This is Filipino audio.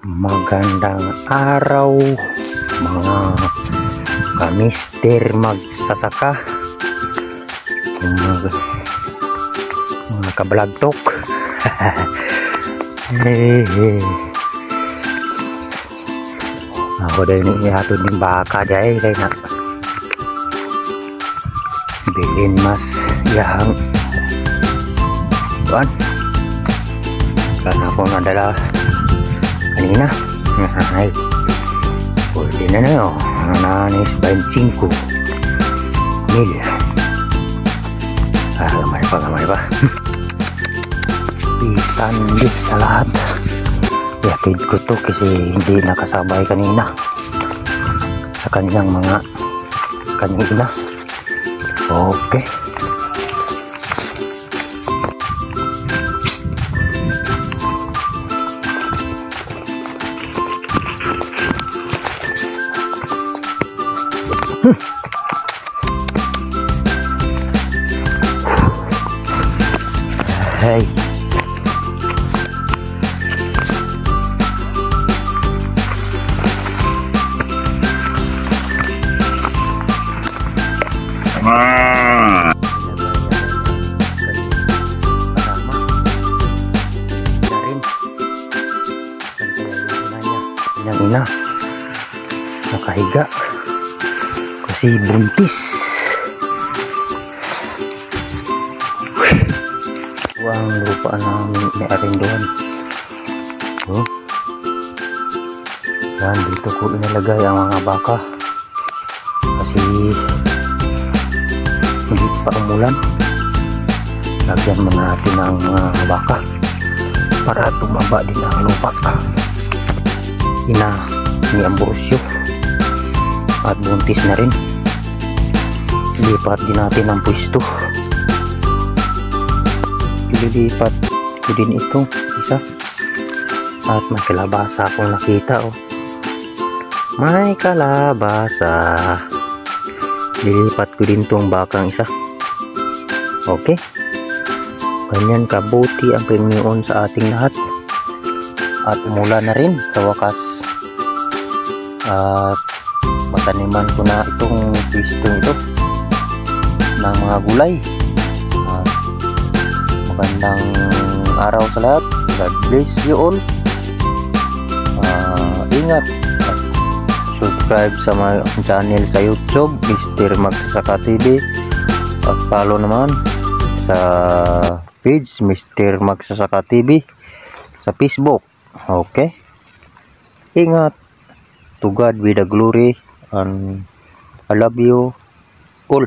Magandang araw mga kamister magsasaka, mga ka-vlog talk. Ako dahil ihatod ng baka dahil na bilin mas yang buwan karena ako nadala kanina. Ay, pwede na na yun. Nanis 25 mil. Gamay pa. Pisan din sa lahat. Yakid ko to kasi hindi nakasabay kanina sa kanyang kanina. Okay. Hey. Yang ina nakahiga kasi buntis. Ang lupa namin may arindohan. Oh. Yan, dito ko inilagay ang mga baka kasi hindi pa umulan. Lagyan mo natin ang mga baka para tumaba din ang lupa. Ina ni Ambrosio at buntis na rin. Lipat din natin ang pwesto. Lilipat ko din itong isa at may kalabasa akong nakita. May kalabasa, lilipat ko din itong bakang isa. Okay, ganyan kabuti ang Panginoon sa ating lahat at umulan na rin sa wakas at mataniman ko na itong pwestong ito ng mga gulay. Magandang araw sa lahat. God bless you all. Ingat at subscribe sa my channel sa YouTube, Mr. Magsasaka TV, at follow naman sa page Mr. Magsasaka TV sa Facebook. Okay, ingat. To God be the glory and I love you all.